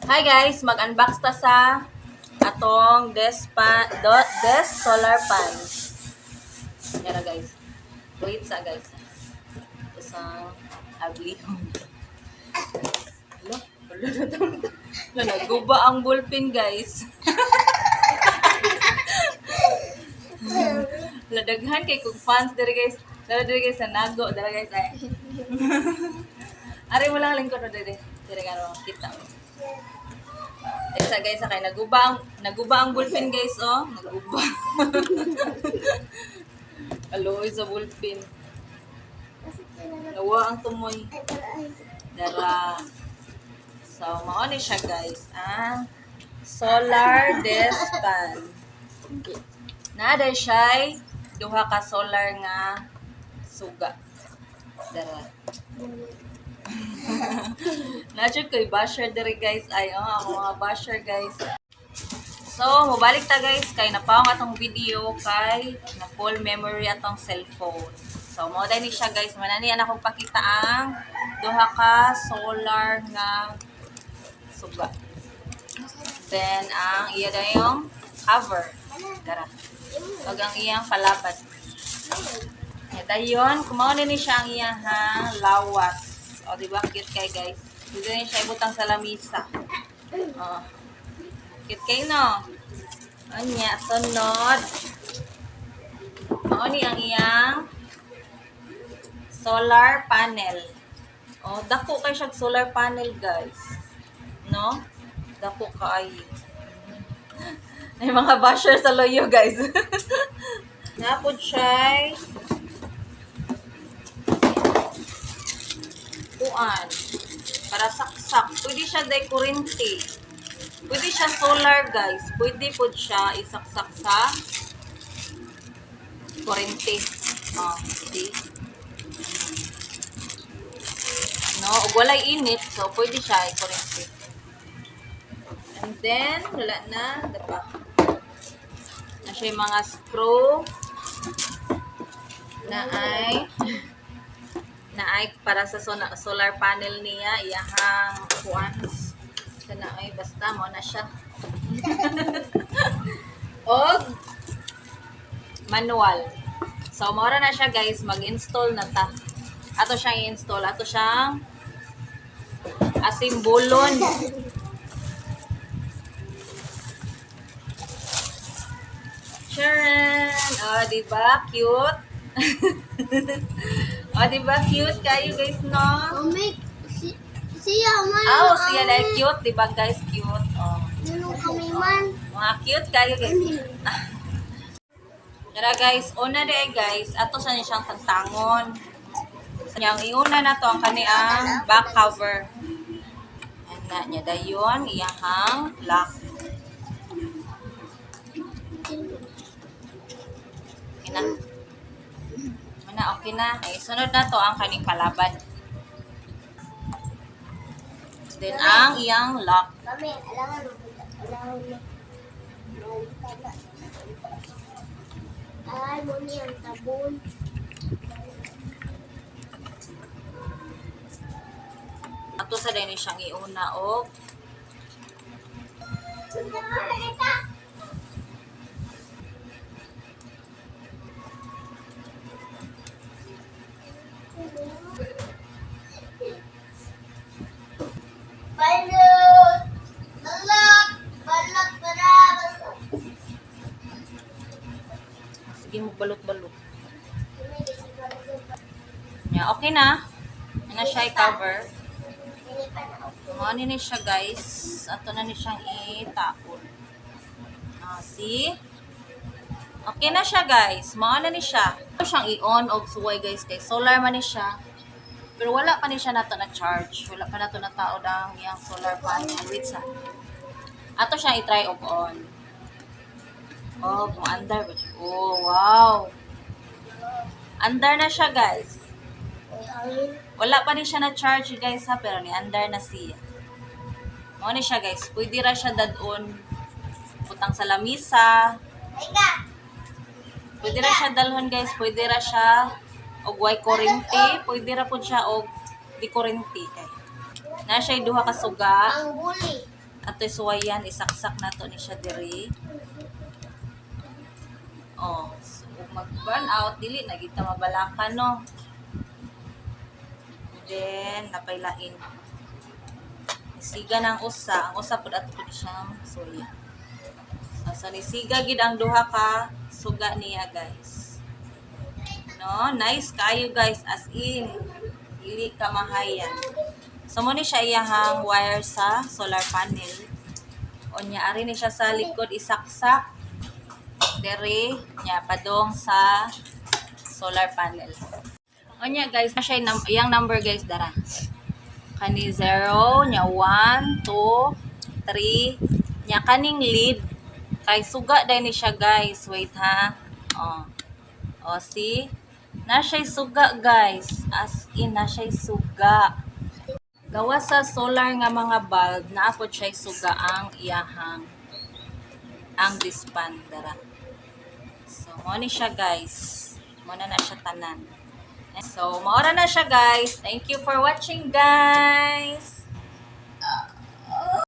Hi guys, mag-unbox ta sa atong Des Solar Pan. Yan na guys. Wait sa guys. Isang ablihon. Naguba ang bullpen guys. Ladaghan kay kung fans diri guys. Diri guys sa nago, diri guys ay. Ari mo lang lingkod diri. Diri nga kita. Isa guys, kay naguba ang bullpen guys, oh. Naguba. Aloy sa bullpen. Nawa ang tumoy. Dara. So, mao ni siya guys, Solar Despan. Nada siya duha ka solar nga suga. Dara. Najud ko'y basher diri guys. Ay, ako mga basher guys. So, mubalik ta guys kay napaong atong video kay na full memory atong cellphone. So, mo ni siya guys. Manani akong pakita ang duha ka solar nga suga. Then, ang iya na yung cover. Dara. Huwag ang iyang palapad. Dayon, kumaw ni siya ang iyang lawas. O, diba? Cute kay guys. Dito rin siya ibutang sa lamisa. O. Cute kay, no? Anya, sunod. O, ni ang iyang solar panel. O, dako kay siya solar panel, guys. No? Dako kay. May mga basher sa loyo, guys. Napod siya para saksak. Pwede siya day kurente. Pwede siya solar guys. Pwede po siya isaksak sa kurente. Oh, see? No, walay init. So, pwede siya kurente. And then, wala na. Diba? Na siya yung mga screw na ay para sa solar panel niya iyahang kuans sana ay basta mo na siya. Og manual. So mora na siya guys, mag-install na ta. Ato siyang i-install, ato siyang asimbolon. Charan! Oh, diba? Cute. Oh, diba cute kayo guys, no? Siya man. Oh, siya na cute, diba guys, cute. Oh. Nunong kami man. Mga cute kayo guys. Tara guys, una de guys, ato sa niya siyang tantangon. Sa niyang iuna na to ang kaniang back cover. And na niya dayon, iyahang lock. Okay na. Okay na. Ay, sunod na to ang kaning palaban. Then, ang iyang lock. Kami, alangan ay, mo niya ang tabon. Ato sa din siyang iuna o Balot! Balot! Balot! Balot! sige mo balot-balot. Yeah, okay na. Yan na siya i-cover. Ano ni siya guys. Ato na ni siyang itapon. See? Okay na siya guys. Mga na ni siya. Ito siyang i-on o suway guys. Kay solar man ni siya. Pero wala pa ni siya nato na charge. Wala pa nato na tao ang yung solar panel. Wait sa. Ato siyang i-try og on. Oh, kung under. Oh, wow. Under na siya guys. Wala pa ni siya na charge guys ha. Pero ni under na siya. Mga ni siya guys. Pwede ra siya dadon. Putang sa lamisa. Pwede ra siya dalhon guys. Pwede ra siya og way kurente, pwede ra pud siya og di kurente kay. Na siya duha ka suga. Ang guli. Ato suwayan isaksak nato ni siya diri. Oh, so, mag-burn out dili na kita mabalakan no. Then napailain. Siga ng usa, ang usa pud ato pud siyang suya. So nisiga gid ang duha ka suga niya guys. No, nice kayo guys as in dili ka mahayan. So mo ni siya iyahang wire sa solar panel. Onya ari ni siya sa likod isaksak. Dere nya padong sa solar panel. Onya guys, na siya iyang number guys dara. Kani 0 nya 1 2 3 nya kaning lead kay suga dai ni siya guys. Wait ha. Oh see? Na siya suga guys. As in na siya suga. Gawa sa solar nga mga bulb na ako siya suga ang iyahang ang dispan dara. So mo ni siya guys. Mo na siya tanan. So maora na siya guys. Thank you for watching guys.